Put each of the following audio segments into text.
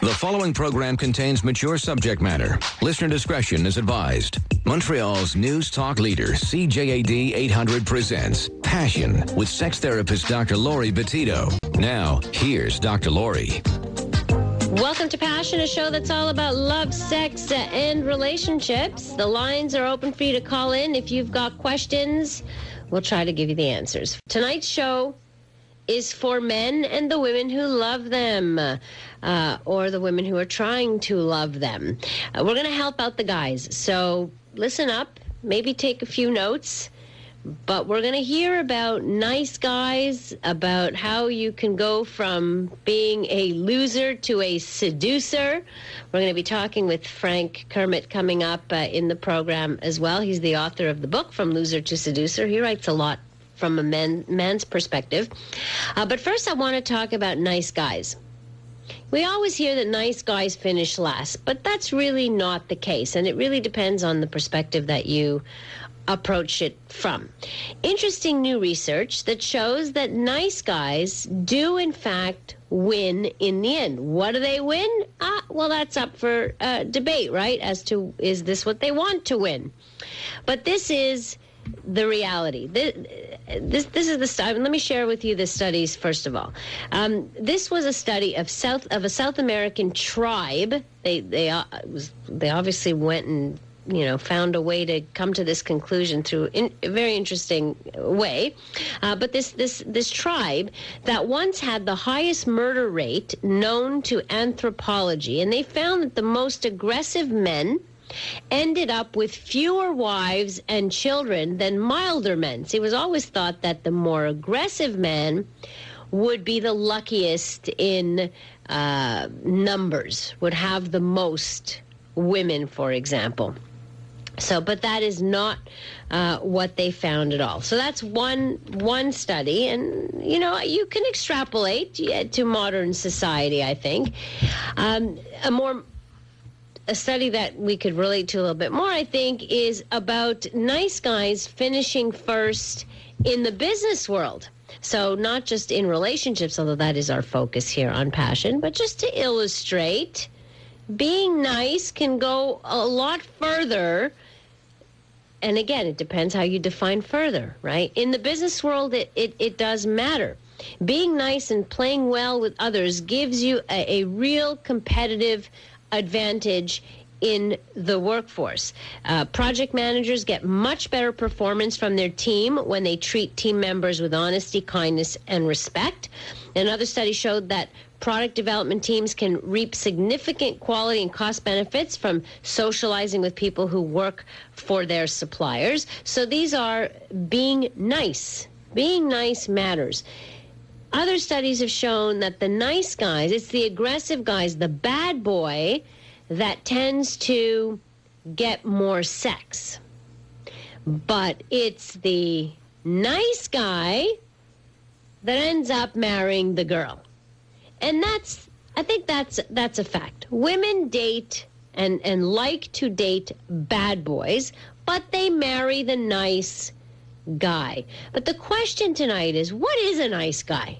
The following program contains mature subject matter. Listener discretion is advised. Montreal's news talk leader, CJAD 800 presents Passion with sex therapist Dr. Laurie Bettito. Now, here's Dr. Laurie. Welcome to Passion, a show that's all about love, sex, and relationships. The lines are open for you to call in. If you've got questions, we'll try to give you the answers. Tonight's show is for men and the women who love them, or the women who are trying to love them. We're going to help out the guys, so listen up, maybe take a few notes, but we're going to hear about nice guys, about how you can go from being a loser to a seducer. We're going to be talking with Frank Kermit coming up in the program as well. He's the author of the book, From Loser to Seducer. He writes a lot from a man's perspective. But first, I want to talk about nice guys. We always hear that nice guys finish last, but that's really not the case, and it really depends on the perspective that you approach it from. Interesting new research that shows that nice guys do, in fact, win in the end. What do they win? Well, that's up for debate, right, as to is this what they want to win? But this is the reality. This is the study. Let me share with you the studies first of all. This was a study of a South American tribe. They obviously went and found a way to come to this conclusion through a very interesting way. But this tribe that once had the highest murder rate known to anthropology, and they found that the most aggressive men ended up with fewer wives and children than milder men. See, it was always thought that the more aggressive men would be the luckiest in numbers, would have the most women, for example. So, but that is not what they found at all. So that's one study, and you can extrapolate to modern society, I think. A study that we could relate to a little bit more, I think, is about nice guys finishing first in the business world. So not just in relationships, although that is our focus here on Passion, but just to illustrate, being nice can go a lot further. And again, it depends how you define further, right? In the business world, it does matter. Being nice and playing well with others gives you a real competitive advantage in the workforce. Project managers get much better performance from their team when they treat team members with honesty, kindness, and respect. Another study showed that product development teams can reap significant quality and cost benefits from socializing with people who work for their suppliers. So these are being nice. Being nice matters. Other studies have shown that the nice guys, it's the aggressive guys, the bad boy, that tends to get more sex. But it's the nice guy that ends up marrying the girl. And I think that's a fact. Women date and like to date bad boys, but they marry the nice guy. But the question tonight is, what is a nice guy?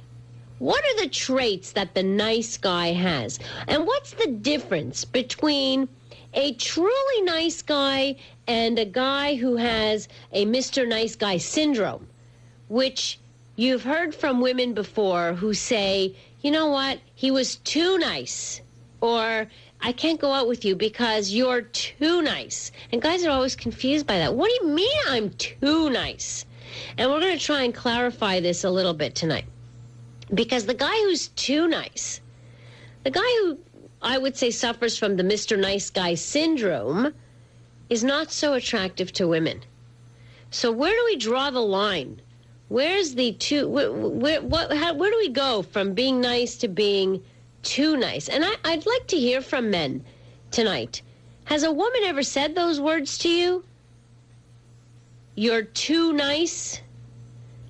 What are the traits that the nice guy has? And what's the difference between a truly nice guy and a guy who has a Mr. Nice Guy syndrome, which you've heard from women before who say, you know what, he was too nice, or I can't go out with you because you're too nice. And guys are always confused by that. What do you mean I'm too nice? And we're going to try and clarify this a little bit tonight. Because the guy who's too nice, the guy who I would say suffers from the Mr. Nice Guy syndrome, is not so attractive to women. So where do we draw the line? Where's the too? Where do we go from being nice to being too nice? And I'd like to hear from men tonight. Has a woman ever said those words to you? You're too nice?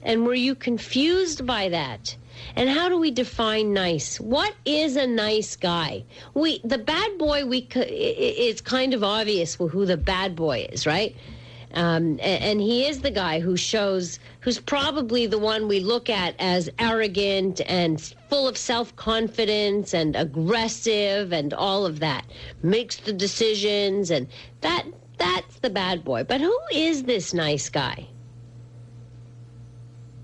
And were you confused by that? And how do we define nice? What is a nice guy? The bad boy, it's kind of obvious who the bad boy is, right? And he is the guy who's probably the one we look at as arrogant and full of self-confidence and aggressive and all of that. Makes the decisions, and that's the bad boy. But who is this nice guy?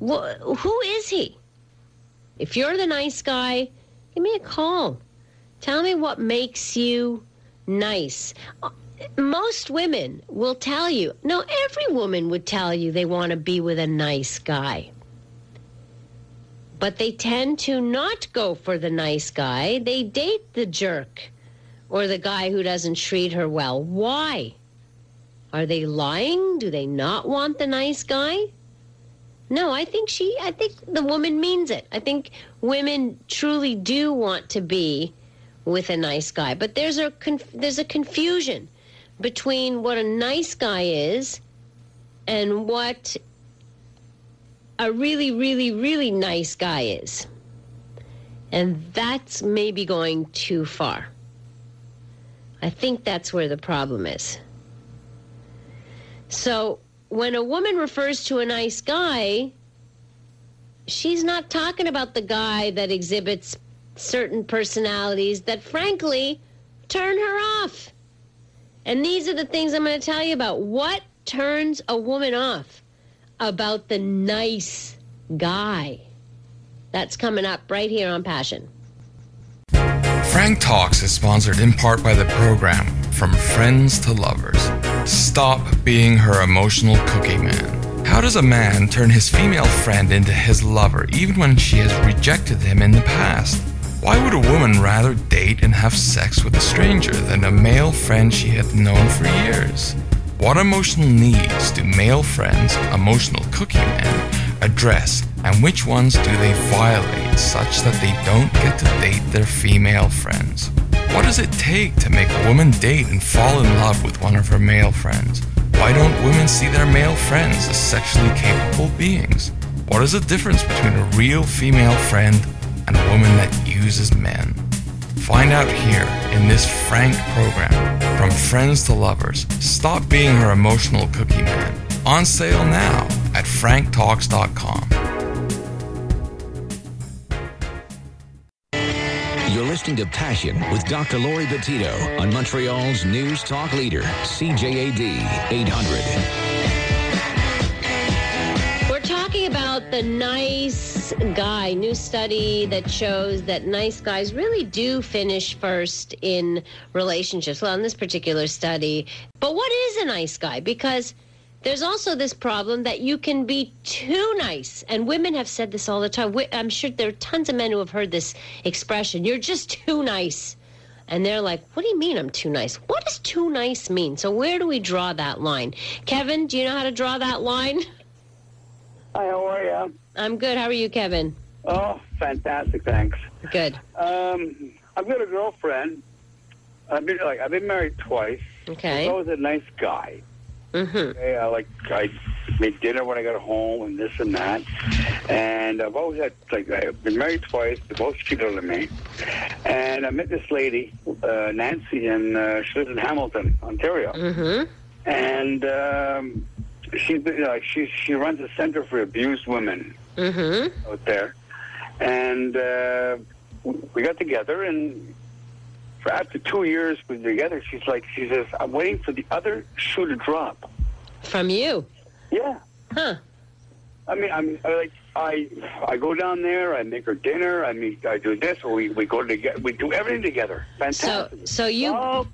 Who is he? If you're the nice guy, give me a call. Tell me what makes you nice. Most women will tell you, no, every woman would tell you they want to be with a nice guy. But they tend to not go for the nice guy. They date the jerk or the guy who doesn't treat her well. Why? Are they lying? Do they not want the nice guy? No, I think the woman means it. I think women truly do want to be with a nice guy. But there's a confusion between what a nice guy is and what a really, really, really nice guy is. And that's maybe going too far. I think that's where the problem is. So when a woman refers to a nice guy, she's not talking about the guy that exhibits certain personalities that, frankly, turn her off. And these are the things I'm going to tell you about. What turns a woman off about the nice guy? That's coming up right here on Passion. Frank Talks is sponsored in part by the program From Friends to Lovers. Stop being her emotional cookie man. How does a man turn his female friend into his lover even when she has rejected him in the past? Why would a woman rather date and have sex with a stranger than a male friend she had known for years? What emotional needs do male friends, emotional cookie men, address, and which ones do they violate such that they don't get to date their female friends? What does it take to make a woman date and fall in love with one of her male friends? Why don't women see their male friends as sexually capable beings? What is the difference between a real female friend and a woman that uses men? Find out here in this Frank program, From Friends to Lovers. Stop being her emotional cookie man. On sale now at franktalks.com. You're listening to Passion with Dr. Laurie Petito on Montreal's News Talk Leader, CJAD 800. We're talking about the nice guy. New study that shows that nice guys really do finish first in relationships. Well, in this particular study. But what is a nice guy? Because there's also this problem that you can be too nice. And women have said this all the time. I'm sure there are tons of men who have heard this expression. You're just too nice. And they're like, what do you mean I'm too nice? What does too nice mean? So where do we draw that line? Kevin, do you know how to draw that line? Hi, how are you? I'm good. How are you, Kevin? Oh, fantastic, thanks. Good. I've got a girlfriend. I've been married twice. Okay. I was a nice guy. Mm-hmm. Okay, I make dinner when I got home and this and that. And I've always had, I've been married twice. They both cheated on me. And I met this lady, Nancy, and she lives in Hamilton, Ontario. Mm-hmm. And she runs a center for abused women out there. And we got together, and for after 2 years we were together, she says, I'm waiting for the other shoe to drop. From you? Yeah. Huh. I go down there, I make her dinner, I do this, or we go together, we do everything together. Fantastic. So you... Oh,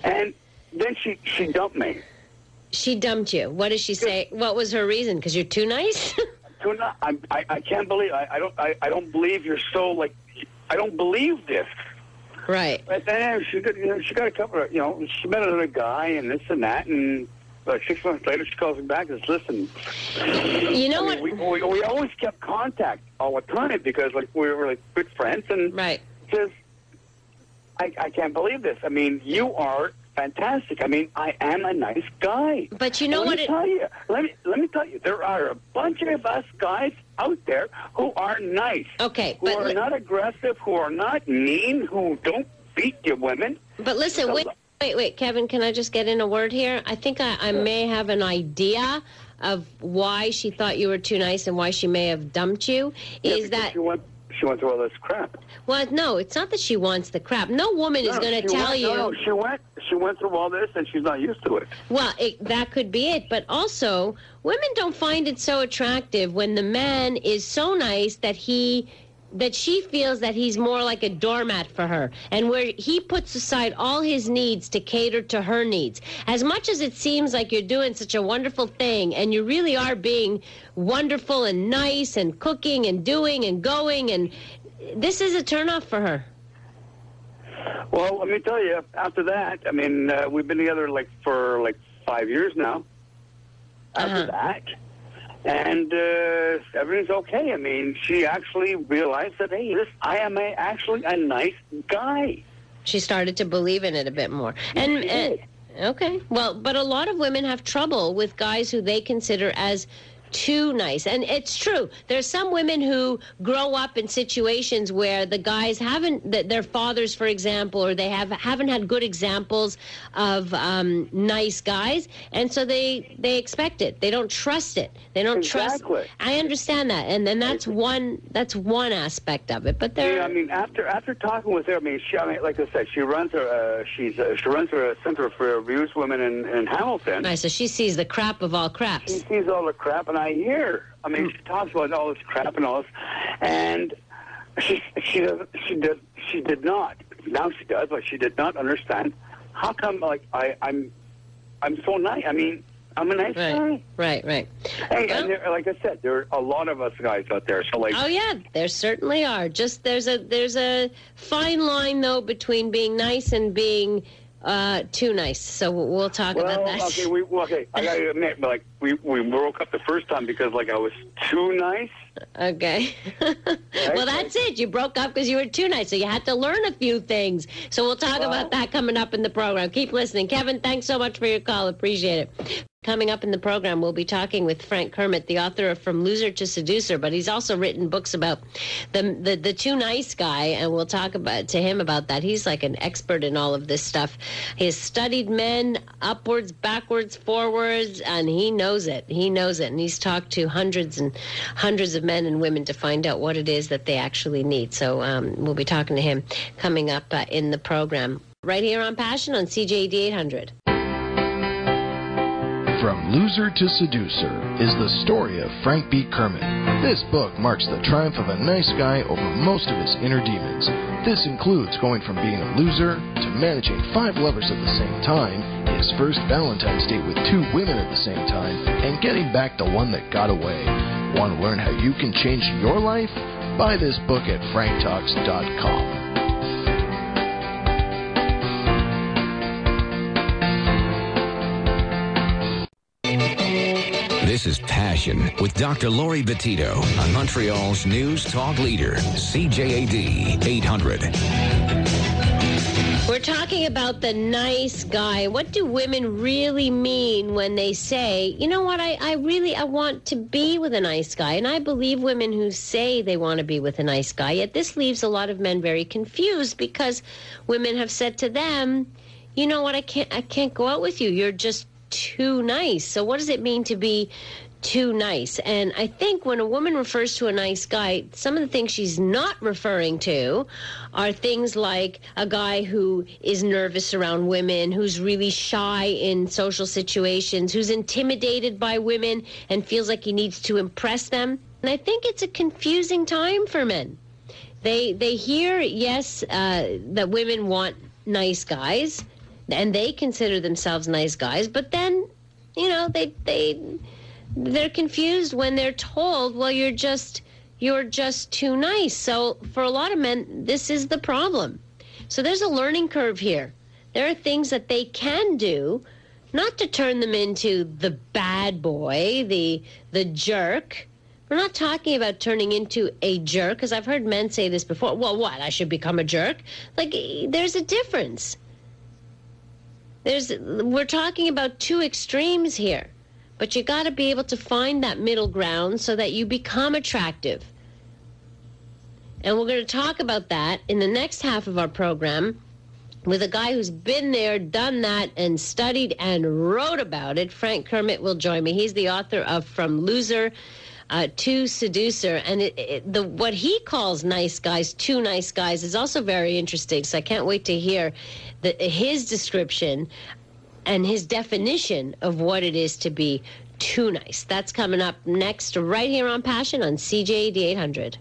and then she dumped me. She dumped you. What did she say? What was her reason? Because you're too nice? I can't believe, I don't believe you're so, I don't believe this. Right. But then she got a couple of, she met another guy and this and that, and 6 months later she calls me back and says, listen, you know what? We always kept contact all the time because we were good friends, and right. She says, I can't believe this. I mean, you are fantastic. I mean, I am a nice guy. But you know what? Let me tell you, there are a bunch of us guys out there who are nice. Okay, who are not aggressive, who are not mean, who don't beat your women. But listen, Wait, Kevin, can I just get in a word here? I think I may have an idea of why she thought you were too nice and why she may have dumped you. Is that she went through all this crap. Well, no, it's not that she wants the crap. No woman is going to tell you. No, she went through all this and she's not used to it. Well, that could be it. But also, women don't find it so attractive when the man is so nice that she feels that he's more like a doormat for her, and where he puts aside all his needs to cater to her needs. As much as it seems like you're doing such a wonderful thing, and you really are being wonderful and nice and cooking and doing and going, and this is a turnoff for her. Well, let me tell you, after that, I mean, we've been together for 5 years now. After that. And everything's okay. I mean, she actually realized that, hey, I am actually a nice guy. She started to believe in it a bit more. And okay. Well, but a lot of women have trouble with guys who they consider as too nice. And it's true. There's some women who grow up in situations where the guys their fathers, for example, or they haven't had good examples of nice guys, and so they expect it. They don't trust it. They don't trust. I understand that, and then that's one aspect of it. But there. Yeah, I mean, after talking with her, I mean, like I said, she runs a center for abused women in Hamilton. Right, so she sees the crap of all craps. She sees all the crap, and I hear. I mean, she talks about all this crap and all this, and she did not. Now she does, but she did not understand how come. Like I'm so nice. I mean, I'm a nice guy. Right. Hey, and like I said, there are a lot of us guys out there. So oh yeah, there certainly are. Just there's a fine line though between being nice and being too nice. So we'll talk about that. Okay. I gotta admit, we broke up the first time because I was too nice. Okay. Well, that's it. You broke up because you were too nice, so you had to learn a few things. So we'll talk about that coming up in the program. Keep listening. Kevin, thanks so much for your call. Appreciate it. Coming up in the program, we'll be talking with Frank Kermit, the author of From Loser to Seducer, but he's also written books about the too nice guy, and we'll talk to him about that. He's like an expert in all of this stuff. He has studied men upwards, backwards, forwards, and he knows it. And he's talked to hundreds and hundreds of men and women to find out what it is that they actually need. So we'll be talking to him coming up in the program. Right here on Passion on CJAD 800. From Loser to Seducer is the story of Frank B. Kermit. This book marks the triumph of a nice guy over most of his inner demons. This includes going from being a loser to managing 5 lovers at the same time, his first Valentine's date with 2 women at the same time, and getting back the one that got away. Want to learn how you can change your life? Buy this book at franktalks.com. This is Passion with Dr. Laurie Bettito on Montreal's News Talk Leader, CJAD 800. We're talking about the nice guy. What do women really mean when they say, you know what, I want to be with a nice guy? And I believe women who say they want to be with a nice guy. Yet this leaves a lot of men very confused because women have said to them, you know what, I can't go out with you. You're just too nice. So what does it mean to be too nice? And I think when a woman refers to a nice guy, some of the things she's not referring to are things like a guy who is nervous around women, who's really shy in social situations, who's intimidated by women and feels like he needs to impress them. And I think it's a confusing time for men. They hear, yes, that women want nice guys, and they consider themselves nice guys, but then, you know, they're confused when they're told, well, you're just too nice. So for a lot of men, this is the problem. So there's a learning curve here. There are things that they can do, not to turn them into the bad boy, the jerk. We're not talking about turning into a jerk, because I've heard men say this before. Well, what, I should become a jerk? Like, there's a difference. We're talking about 2 extremes here, but you got to be able to find that middle ground so that you become attractive. And we're going to talk about that in the next half of our program with a guy who's been there, done that, and studied and wrote about it. Frank Kermit will join me. He's the author of From Loser to Seducer. And what he calls nice guys, too nice guys, is also very interesting. So I can't wait to hear his description and his definition of what it is to be too nice. That's coming up next right here on Passion on CJAD 800.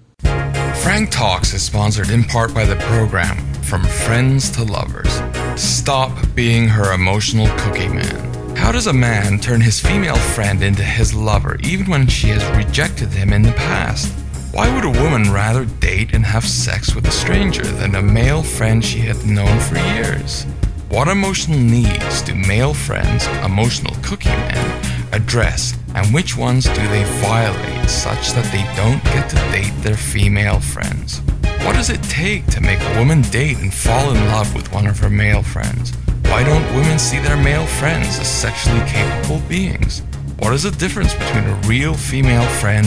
Frank Talks is sponsored in part by the program From Friends to Lovers. Stop being her emotional cookie man. How does a man turn his female friend into his lover even when she has rejected him in the past? Why would a woman rather date and have sex with a stranger than a male friend she had known for years? What emotional needs do male friends, emotional cookie men, address, and which ones do they violate such that they don't get to date their female friends? What does it take to make a woman date and fall in love with one of her male friends? Why don't women see their male friends as sexually capable beings? What is the difference between a real female friend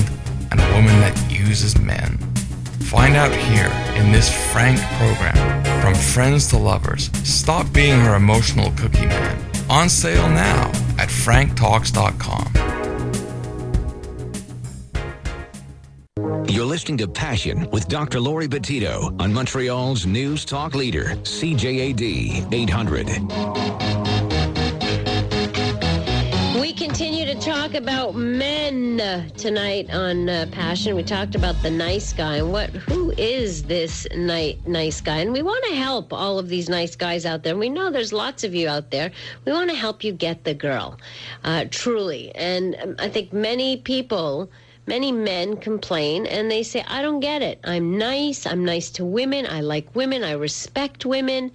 and a woman that uses men? Find out here in this Frank program, From Friends to Lovers. Stop being her emotional cookie man. On sale now at franktalks.com. You're listening to Passion with Dr. Laurie Bettito on Montreal's News Talk Leader, CJAD 800. We continue to talk about men tonight on Passion. We talked about the nice guy and who is this nice guy? And we want to help all of these nice guys out there. We know there's lots of you out there. We want to help you get the girl, truly. And I think many men complain and they say, I don't get it. I'm nice to women. I like women. I respect women.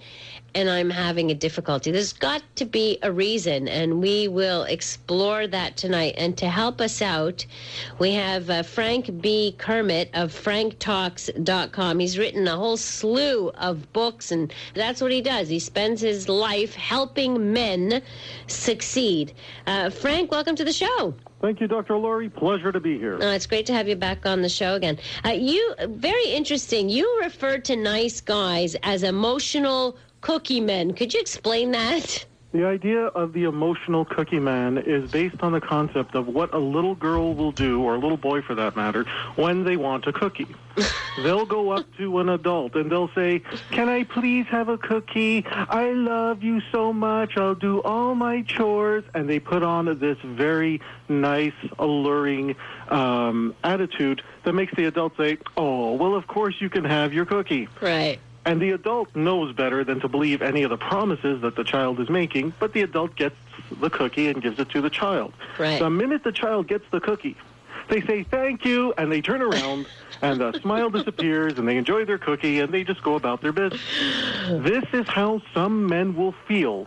And I'm having a difficulty. There's got to be a reason, and we will explore that tonight. And to help us out, we have Frank B. Kermit of franktalks.com. He's written a whole slew of books, and that's what he does. He spends his life helping men succeed. Frank, welcome to the show. Thank you, Dr. Laurie. Pleasure to be here. It's great to have you back on the show again. Very interesting. You refer to nice guys as emotional cookie men. Could you explain that? The idea of the emotional cookie man is based on the concept of what a little girl will do, or a little boy for that matter, when they want a cookie. They'll go up to an adult and they'll say, can I please have a cookie? I love you so much. I'll do all my chores. And they put on this very nice, alluring attitude that makes the adult say, oh, well, of course you can have your cookie. Right. And the adult knows better than to believe any of the promises that the child is making, but the adult gets the cookie and gives it to the child. Right. The minute the child gets the cookie, they say, thank you, and they turn around, and the smile disappears, and they enjoy their cookie, and they just go about their business. This is how some men will feel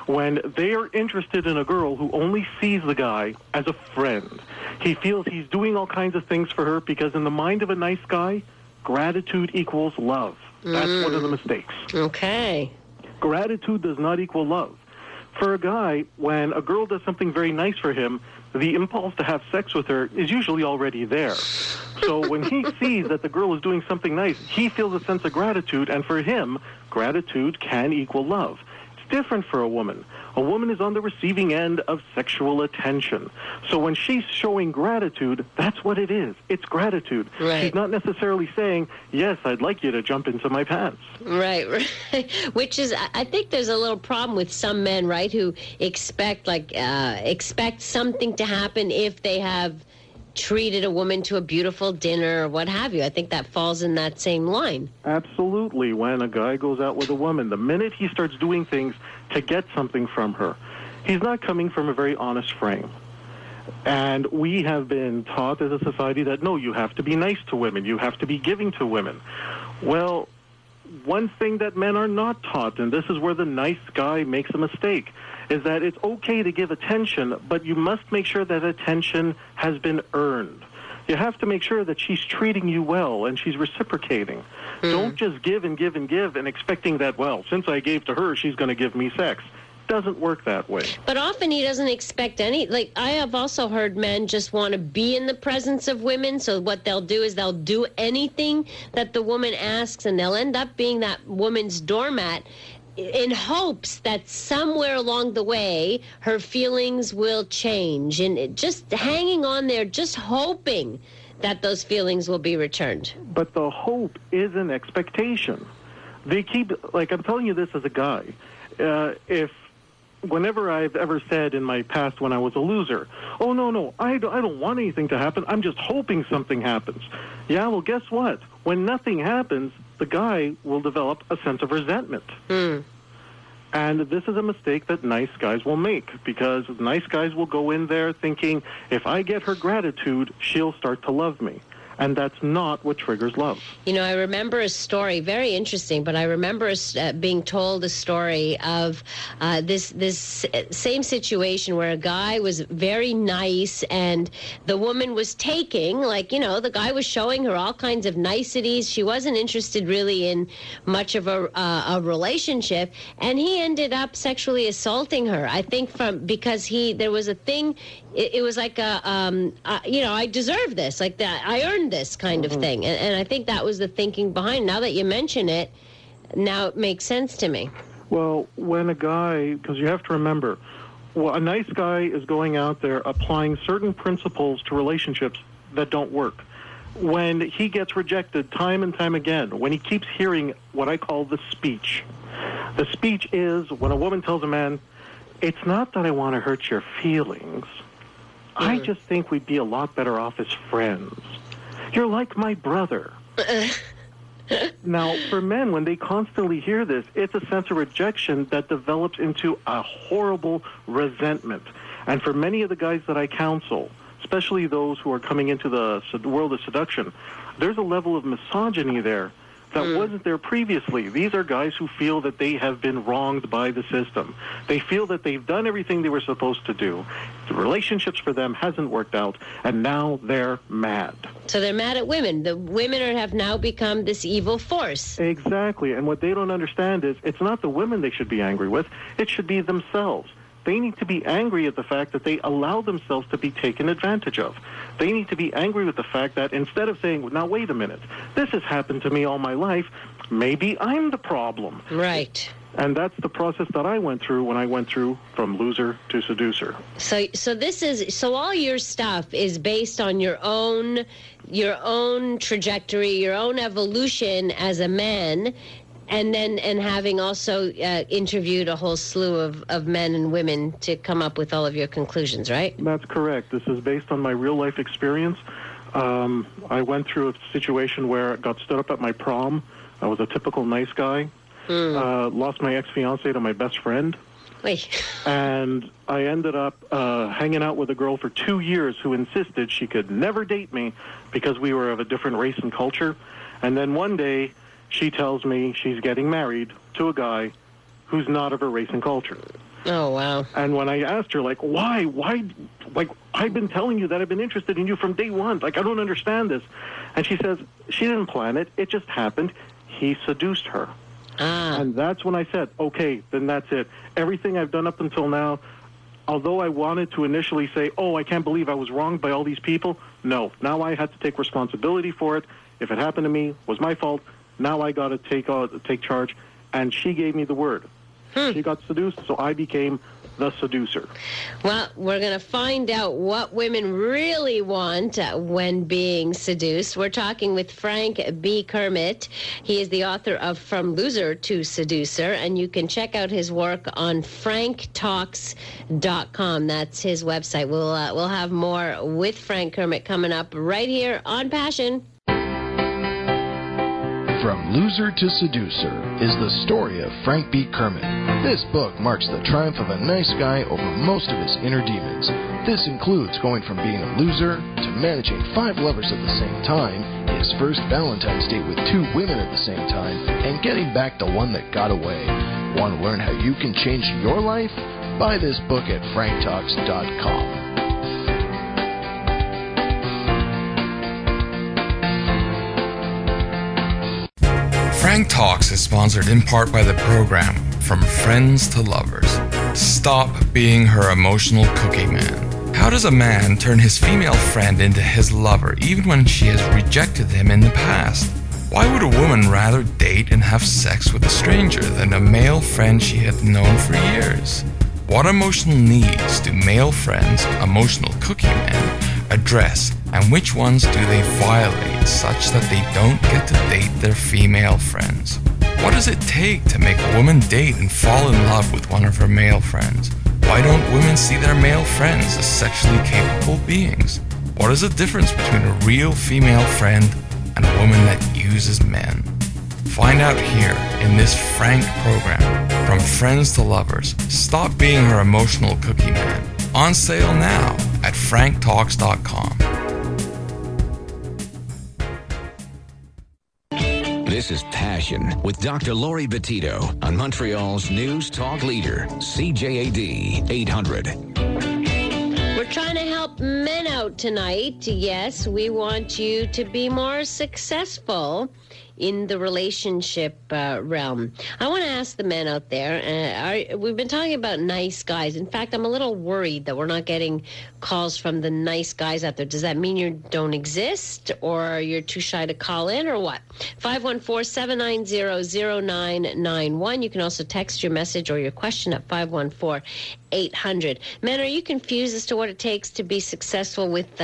when they are interested in a girl who only sees the guy as a friend. He feels he's doing all kinds of things for her because in the mind of a nice guy, gratitude equals love. That's one of the mistakes. Okay. Gratitude does not equal love. For a guy, when a girl does something very nice for him, the impulse to have sex with her is usually already there. So when he sees that the girl is doing something nice, he feels a sense of gratitude, and for him, gratitude can equal love. It's different for a woman. A woman is on the receiving end of sexual attention. So when she's showing gratitude, that's what it is. It's gratitude. Right. She's not necessarily saying, yes, I'd like you to jump into my pants. Right. Which is, I think there's a little problem with some men, right, who expect something to happen if they have treated a woman to a beautiful dinner or what have you. I think that falls in that same line. Absolutely. When a guy goes out with a woman, the minute he starts doing things to get something from her, he's not coming from a very honest frame. And we have been taught as a society that, no, you have to be nice to women. You have to be giving to women. Well, one thing that men are not taught, and this is where the nice guy makes a mistake, is that it's okay to give attention, but you must make sure that attention has been earned. You have to make sure that she's treating you well and she's reciprocating. Don't just give and give and give and expecting that, well, since I gave to her, she's going to give me sex. Doesn't work that way. But often he doesn't expect any. Like, I have also heard men just want to be in the presence of women, so what they'll do is they'll do anything that the woman asks, and they'll end up being that woman's doormat. in hopes that somewhere along the way her feelings will change, and just hanging on there, just hoping that those feelings will be returned. But the hope is an expectation. They keep, like, I'm telling you this as a guy. Whenever I've ever said in my past when I was a loser, oh, no, I don't want anything to happen. I'm just hoping something happens. Yeah, well, guess what? When nothing happens, the guy will develop a sense of resentment. And this is a mistake that nice guys will make, because nice guys will go in there thinking, if I get her gratitude, she'll start to love me. And that's not what triggers love. You know, I remember a story, very interesting, but I remember being told a story of this same situation where a guy was very nice and the woman was taking, like, you know, the guy was showing her all kinds of niceties. She wasn't interested really in much of a relationship, and he ended up sexually assaulting her. I think because there was a thing, it was like I deserve this, like that, I earned this kind of thing. And I think that was the thinking behind. Now that you mention it, now it makes sense to me. Well, when a guy, because you have to remember, a nice guy is going out there applying certain principles to relationships that don't work. When he gets rejected time and time again, when he keeps hearing what I call the speech is when a woman tells a man, it's not that I want to hurt your feelings. I just think we'd be a lot better off as friends. You're like my brother. Now, for men, when they constantly hear this, it's a sense of rejection that develops into a horrible resentment. And for many of the guys that I counsel, especially those who are coming into the world of seduction, there's a level of misogyny there that wasn't there previously. These are guys who feel that they have been wronged by the system. They feel that they've done everything they were supposed to do. The relationships for them hasn't worked out, and now they're mad. So they're mad at women. The women have now become this evil force. Exactly, and what they don't understand is it's not the women they should be angry with. It should be themselves. They need to be angry at the fact that they allow themselves to be taken advantage of. They need to be angry with the fact that instead of saying, now, wait a minute, this has happened to me all my life, maybe I'm the problem. Right. And that's the process that I went through when I went through from loser to seducer. So all your stuff is based on your own trajectory, your own evolution as a man. And having also interviewed a whole slew of men and women to come up with all of your conclusions, right? That's correct. This is based on my real-life experience. I went through a situation where I got stood up at my prom. I was a typical nice guy. Lost my ex-fiancée to my best friend. Wait. And I ended up hanging out with a girl for 2 years who insisted she could never date me because we were of a different race and culture. And then one day, she tells me she's getting married to a guy who's not of her race and culture. Oh, wow. And when I asked her, like, why, like, I've been telling you that I've been interested in you from day one. Like, I don't understand this. And she says, she didn't plan it. It just happened. He seduced her. And that's when I said, okay, then that's it. Everything I've done up until now, although I wanted to initially say, oh, I can't believe I was wronged by all these people, no. Now I had to take responsibility for it. If it happened to me, it was my fault. Now I got to take charge, and she gave me the word. She got seduced, so I became the seducer. Well, we're going to find out what women really want when being seduced. We're talking with Frank B. Kermit. He is the author of From Loser to Seducer, and you can check out his work on franktalks.com. That's his website. We'll have more with Frank Kermit coming up right here on Passion. From Loser to Seducer is the story of Frank B. Kermit. This book marks the triumph of a nice guy over most of his inner demons. This includes going from being a loser to managing 5 lovers at the same time, his first Valentine's date with 2 women at the same time, and getting back the one that got away. Want to learn how you can change your life? Buy this book at franktalks.com. Frank Talks is sponsored in part by the program From Friends to Lovers. Stop being her emotional cookie man. How does a man turn his female friend into his lover even when she has rejected him in the past? Why would a woman rather date and have sex with a stranger than a male friend she had known for years? What emotional needs do male friends, emotional cookie men, address, and which ones do they violate such that they don't get to date their female friends? What does it take to make a woman date and fall in love with one of her male friends? Why don't women see their male friends as sexually capable beings? What is the difference between a real female friend and a woman that uses men? Find out here in this Frank program, From Friends to Lovers. Stop being her emotional cookie man. On sale now at franktalks.com. This is Passion with Dr. Laurie Bettito on Montreal's News Talk Leader, CJAD 800. We're trying to help men out tonight. Yes, we want you to be more successful in the relationship realm. I want to ask the men out there, we've been talking about nice guys. In fact, I'm a little worried that we're not getting calls from the nice guys out there. Does that mean you don't exist, or you're too shy to call in, or what? 514-790-0991. You can also text your message or your question at 514-800. Men, are you confused as to what it takes to be successful with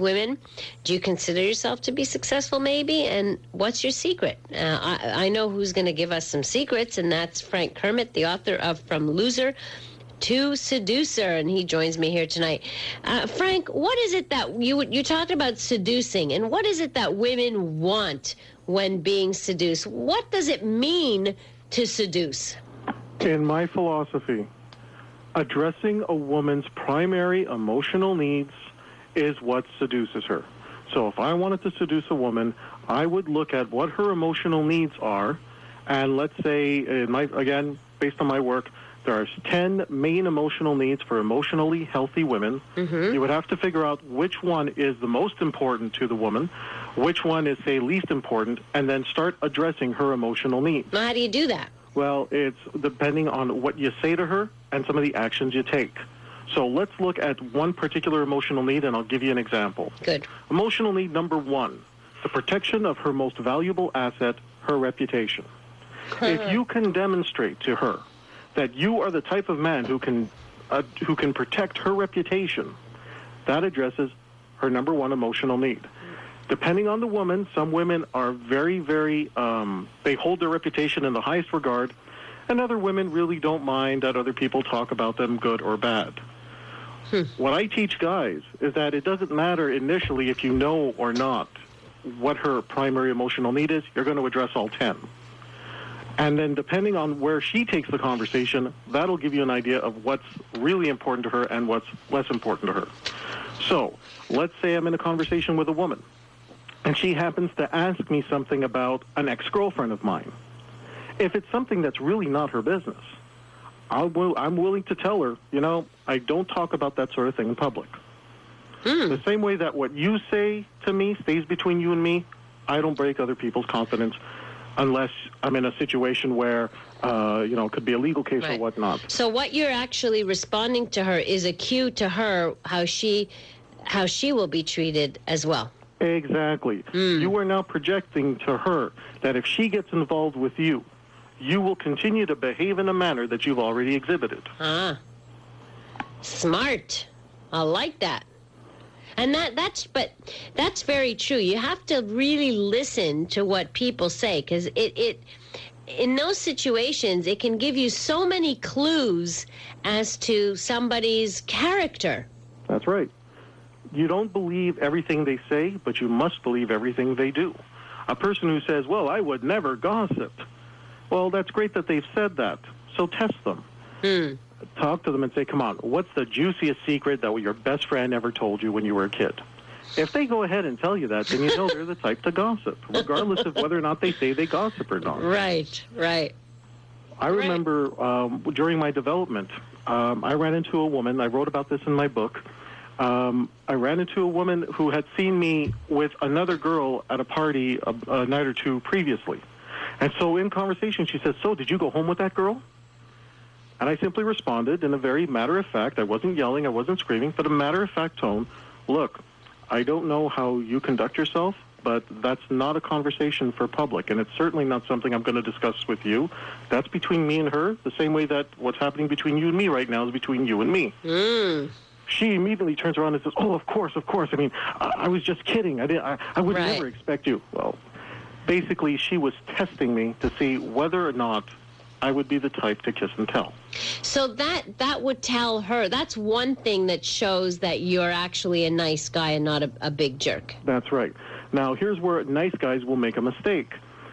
women? Do you consider yourself to be successful, maybe? And what's your secret? I know who's going to give us some secrets, and that's Frank Kermit, the author of From Loser to Seducer, and he joins me here tonight. Frank, what is it that you talked about seducing, and what is it that women want when being seduced? What does it mean to seduce? In my philosophy, addressing a woman's primary emotional needs is what seduces her. So if I wanted to seduce a woman, I would look at what her emotional needs are, and let's say, again, based on my work, there are 10 main emotional needs for emotionally healthy women. Mm-hmm. You would have to figure out which one is the most important to the woman, which one is, say, least important, and then start addressing her emotional needs. Now, how do you do that? Well, it's depending on what you say to her and some of the actions you take. So let's look at one particular emotional need, and I'll give you an example. Good. Emotional need number one, the protection of her most valuable asset, her reputation. If you can demonstrate to her that you are the type of man who can protect her reputation, that addresses her number one emotional need. Depending on the woman, some women are very, very, they hold their reputation in the highest regard, and other women really don't mind that other people talk about them good or bad. What I teach guys is that it doesn't matter initially if you know or not what her primary emotional need is. You're going to address all 10. And then depending on where she takes the conversation, that'll give you an idea of what's really important to her and what's less important to her. So let's say I'm in a conversation with a woman, and she happens to ask me something about an ex-girlfriend of mine. If it's something that's really not her business, I'm willing to tell her, I don't talk about that sort of thing in public. The same way that what you say to me stays between you and me, I don't break other people's confidence unless I'm in a situation where, it could be a legal case or whatnot. So what you're actually responding to her is a cue to her how she will be treated as well. Exactly. You are now projecting to her that if she gets involved with you, you will continue to behave in a manner that you've already exhibited. Smart. I like that. And that's very true. You have to really listen to what people say, because it in those situations it can give you so many clues as to somebody's character. That's right. You don't believe everything they say, but you must believe everything they do. A person who says, well, I would never gossip. Well, that's great that they've said that. So test them. Talk to them and say, come on, what's the juiciest secret that your best friend ever told you when you were a kid? If they go ahead and tell you that, then you know they're the type to gossip, regardless of whether or not they say they gossip or not. Right. I remember during my development, I ran into a woman. I wrote about this in my book. I ran into a woman who had seen me with another girl at a party a night or two previously. And so in conversation, she says, so did you go home with that girl? And I simply responded in a very matter-of-fact, I wasn't yelling, I wasn't screaming, but a matter-of-fact tone, look, I don't know how you conduct yourself, but that's not a conversation for public, and it's certainly not something I'm going to discuss with you. That's between me and her, the same way that what's happening between you and me right now is between you and me. She immediately turns around and says, "Oh, of course. I mean, I was just kidding. I would never expect you." Well, basically, she was testing me to see whether or not I would be the type to kiss and tell. So that would tell her, that's one thing that shows that you're actually a nice guy and not a big jerk. That's right. Now, here's where nice guys will make a mistake.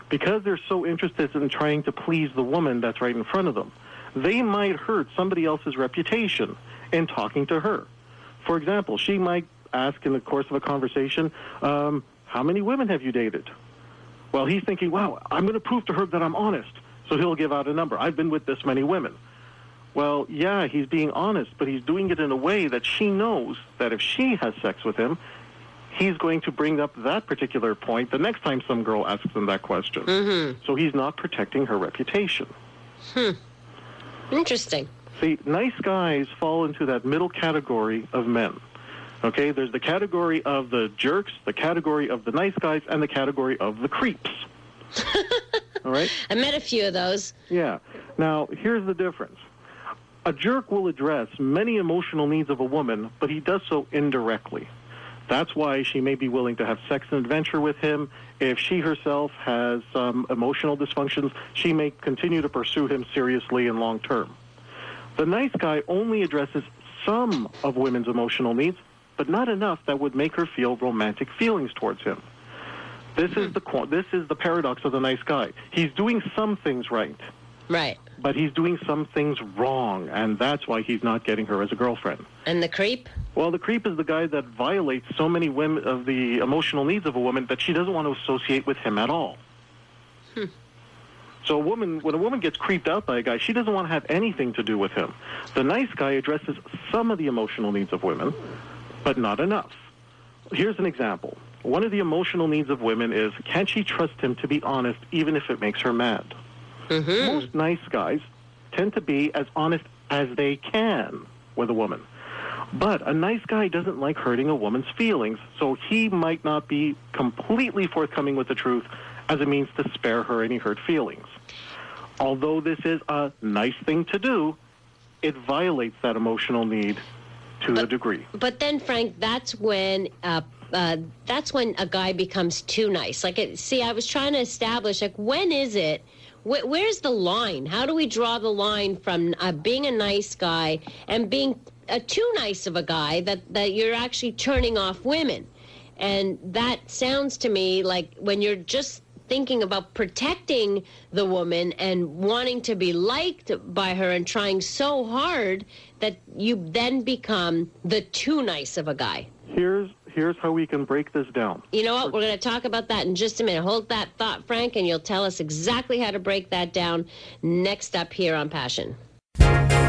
Because they're so interested in trying to please the woman that's right in front of them, they might hurt somebody else's reputation in talking to her. For example, she might ask in the course of a conversation, how many women have you dated? Well, he's thinking, wow, I'm going to prove to her that I'm honest. So he'll give out a number. I've been with this many women. Well, yeah, he's being honest, but he's doing it in a way that she knows that if she has sex with him, he's going to bring up that particular point the next time some girl asks him that question. So he's not protecting her reputation. Interesting. See, nice guys fall into that middle category of men. Okay, there's the category of the jerks, the category of the nice guys, and the category of the creeps. All right? I met a few of those. Yeah. Now, here's the difference. A jerk will address many emotional needs of a woman, but he does so indirectly. That's why she may be willing to have sex and adventure with him. If she herself has some emotional dysfunctions, she may continue to pursue him seriously and long term. The nice guy only addresses some of women's emotional needs, but not enough that would make her feel romantic feelings towards him. This is the paradox of the nice guy. He's doing some things right. Right. But he's doing some things wrong, and that's why he's not getting her as a girlfriend. And the creep? Well, the creep is the guy that violates so many women of the emotional needs of a woman that she doesn't want to associate with him at all. So when a woman gets creeped out by a guy, she doesn't want to have anything to do with him. The nice guy addresses some of the emotional needs of women, but not enough. Here's an example. One of the emotional needs of women is, can she trust him to be honest even if it makes her mad? Most nice guys tend to be as honest as they can with a woman. But a nice guy doesn't like hurting a woman's feelings, so he might not be completely forthcoming with the truth as a means to spare her any hurt feelings. Although this is a nice thing to do, it violates that emotional need to a degree. But then, Frank, that's when a guy becomes too nice. I was trying to establish, when is it? Where's the line? How do we draw the line from being a nice guy and being too nice of a guy that you're actually turning off women? And that sounds to me like when you're just thinking about protecting the woman and wanting to be liked by her and trying so hard that you then become the too nice of a guy. Here's how we can break this down. You know what? We're going to talk about that in just a minute. Hold that thought, Frank, and you'll tell us exactly how to break that down next up here on Passion.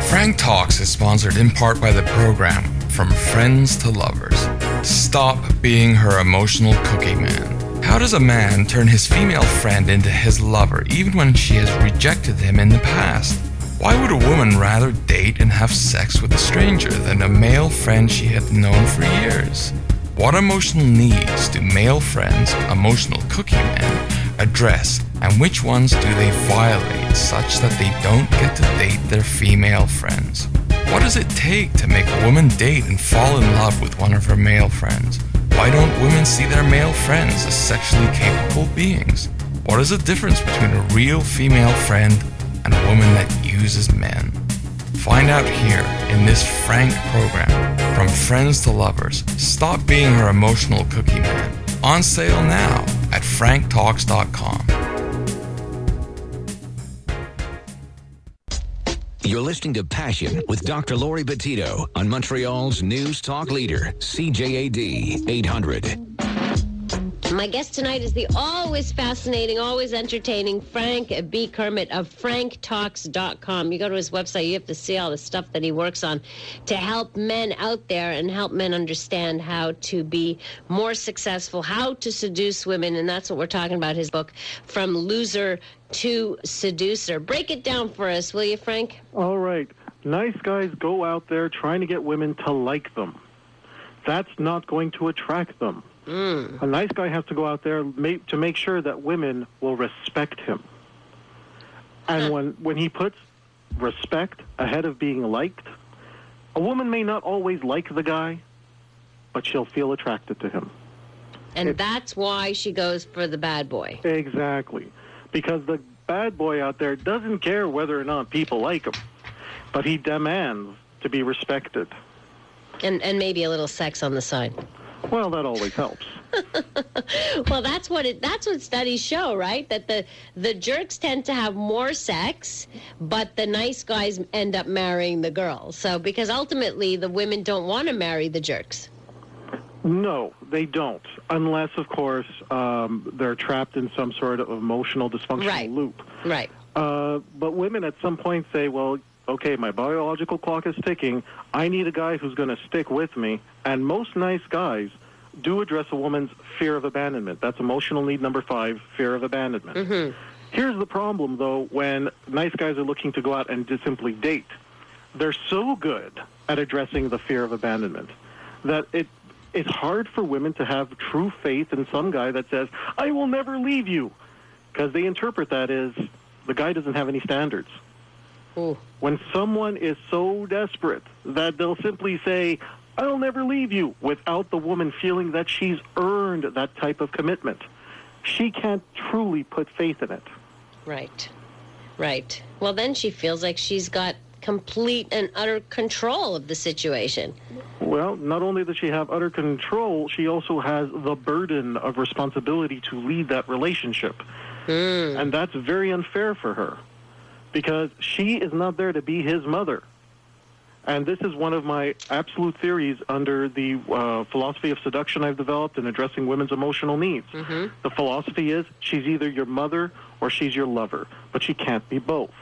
Frank Talks is sponsored in part by the program From Friends to Lovers. Stop being her emotional cookie man. How does a man turn his female friend into his lover even when she has rejected him in the past? Why would a woman rather date and have sex with a stranger than a male friend she had known for years? What emotional needs do male friends, emotional cookie men, address, and which ones do they violate such that they don't get to date their female friends? What does it take to make a woman date and fall in love with one of her male friends? Why don't women see their male friends as sexually capable beings? What is the difference between a real female friend and a woman that uses men? Find out here in this Frank program, From Friends to Lovers. Stop being her emotional cookie man. On sale now at franktalks.com. You're listening to Passion with Dr. Laurie Bettito on Montreal's News Talk Leader, CJAD 800. My guest tonight is the always fascinating, always entertaining Frank B. Kermit of franktalks.com. You go to his website, you have to see all the stuff that he works on to help men out there and help men understand how to be more successful, how to seduce women, and that's what we're talking about, his book, From Loser to Seducer. Break it down for us, will you, Frank? All right. Nice guys go out there trying to get women to like them. That's not going to attract them. A nice guy has to go out there to make sure that women will respect him. And when he puts respect ahead of being liked, a woman may not always like the guy, but she'll feel attracted to him. And that's why she goes for the bad boy. Exactly. Because the bad boy out there doesn't care whether or not people like him, but he demands to be respected. And maybe a little sex on the side. Well, that always helps. Well, that's what studies show, right? That the jerks tend to have more sex, but the nice guys end up marrying the girls. So because ultimately the women don't want to marry the jerks. No, they don't, unless, of course, they're trapped in some sort of emotional dysfunctional loop. Right. But women at some point say, well, okay, my biological clock is ticking. I need a guy who's going to stick with me. And most nice guys do address a woman's fear of abandonment. That's emotional need number 5, fear of abandonment. Mm-hmm. Here's the problem, though, when nice guys are looking to go out and just simply date. They're so good at addressing the fear of abandonment that it's hard for women to have true faith in some guy that says, I will never leave you, because they interpret that as the guy doesn't have any standards. Ooh. When someone is so desperate that they'll simply say, I'll never leave you, without the woman feeling that she's earned that type of commitment, she can't truly put faith in it. Right. Well, then she feels like she's got complete and utter control of the situation. Well, not only does she have utter control, she also has the burden of responsibility to lead that relationship. And that's very unfair for her, because she is not there to be his mother. And this is one of my absolute theories under the philosophy of seduction I've developed in addressing women's emotional needs. Mm-hmm. The philosophy is she's either your mother or she's your lover, but she can't be both.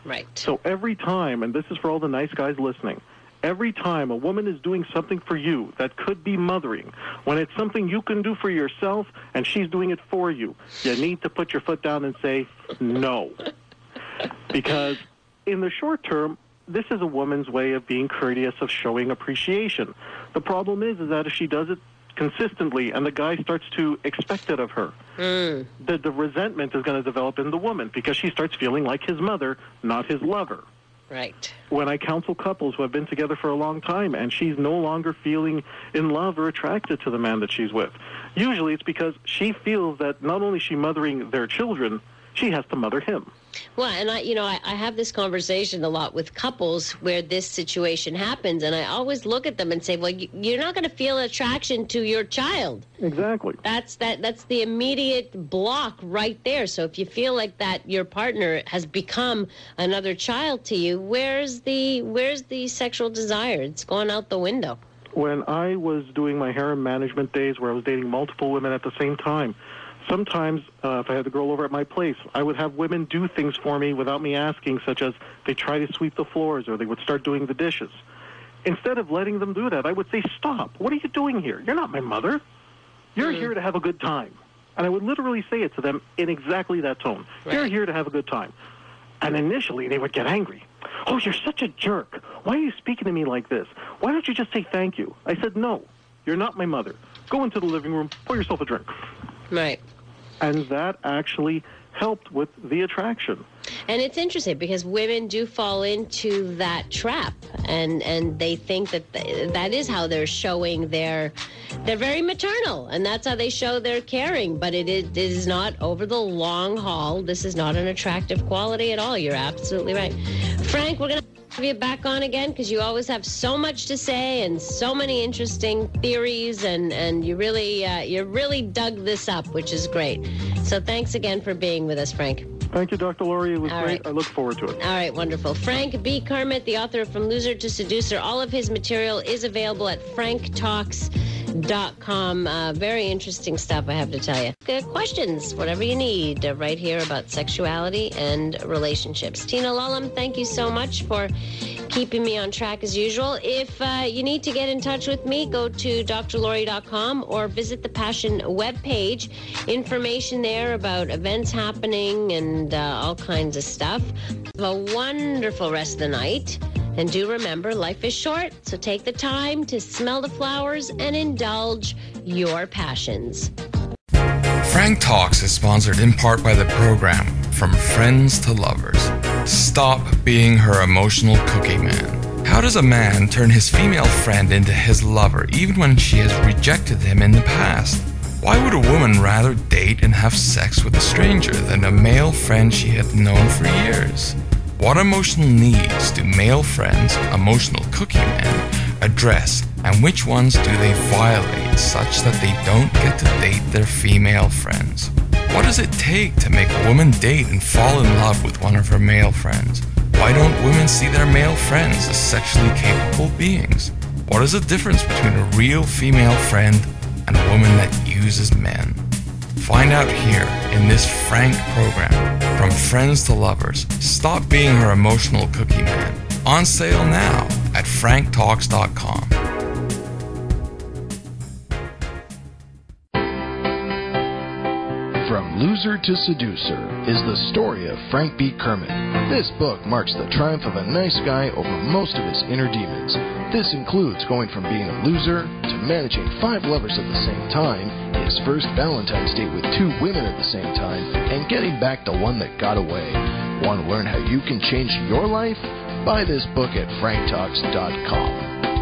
Right. So every time, and this is for all the nice guys listening, every time a woman is doing something for you that could be mothering, when it's something you can do for yourself and she's doing it for you, you need to put your foot down and say no. Because in the short term, this is a woman's way of being courteous, of showing appreciation. The problem is that if she does it consistently and the guy starts to expect it of her, the resentment is going to develop in the woman because she starts feeling like his mother, not his lover. Right. When I counsel couples who have been together for a long time and she's no longer feeling in love or attracted to the man that she's with, usually it's because she feels that not only is she mothering their children, she has to mother him. Well, and I have this conversation a lot with couples where this situation happens, and I always look at them and say, well, you're not going to feel attraction to your child. Exactly. That's the immediate block right there. So if you feel like that your partner has become another child to you, where's the sexual desire? It's gone out the window. When I was doing my harem management days where I was dating multiple women at the same time, sometimes, if I had the girl over at my place, I would have women do things for me without me asking, such as they try to sweep the floors or they would start doing the dishes. Instead of letting them do that, I would say, stop. What are you doing here? You're not my mother. You're here to have a good time. And I would literally say it to them in exactly that tone. Right. You're here to have a good time. And initially, they would get angry. Oh, you're such a jerk. Why are you speaking to me like this? Why don't you just say thank you? I said, no, you're not my mother. Go into the living room, pour yourself a drink. Right. And that actually helped with the attraction. And it's interesting because women do fall into that trap, and they think that that is how they're showing they're very maternal, and that's how they show they're caring. But it is not over the long haul. This is not an attractive quality at all. You're absolutely right. Frank, we're going to have you back on again because you always have so much to say and so many interesting theories, and you really dug this up, which is great. So thanks again for being with us, Frank. Thank you, Dr. Laurie. It was great. Right. I look forward to it. All right, wonderful. Frank B. Kermit, the author of From Loser to Seducer. All of his material is available at franktalks.com. Very interesting stuff, I have to tell you. Good questions, whatever you need, right here about sexuality and relationships. Tina Lullam, thank you so much for keeping me on track as usual. If you need to get in touch with me, go to drlaurie.com or visit the Passion webpage. Information there about events happening and all kinds of stuff. Have a wonderful rest of the night. And do remember, life is short, so take the time to smell the flowers and indulge your passions. Frank Talks is sponsored in part by the program From Friends to Lovers. Stop being her emotional cookie man. How does a man turn his female friend into his lover even when she has rejected him in the past? Why would a woman rather date and have sex with a stranger than a male friend she had known for years? What emotional needs do male friends, emotional cookie men, address, and which ones do they violate such that they don't get to date their female friends? What does it take to make a woman date and fall in love with one of her male friends? Why don't women see their male friends as sexually capable beings? What is the difference between a real female friend and a woman that uses men? Find out here in this Frank program, From Friends to Lovers. Stop being her emotional cookie man. On sale now at franktalks.com. From Loser to Seducer is the story of Frank B. Kermit. This book marks the triumph of a nice guy over most of his inner demons. This includes going from being a loser to managing 5 lovers at the same time, his first Valentine's date with 2 women at the same time, and getting back the one that got away. Want to learn how you can change your life? Buy this book at franktalks.com.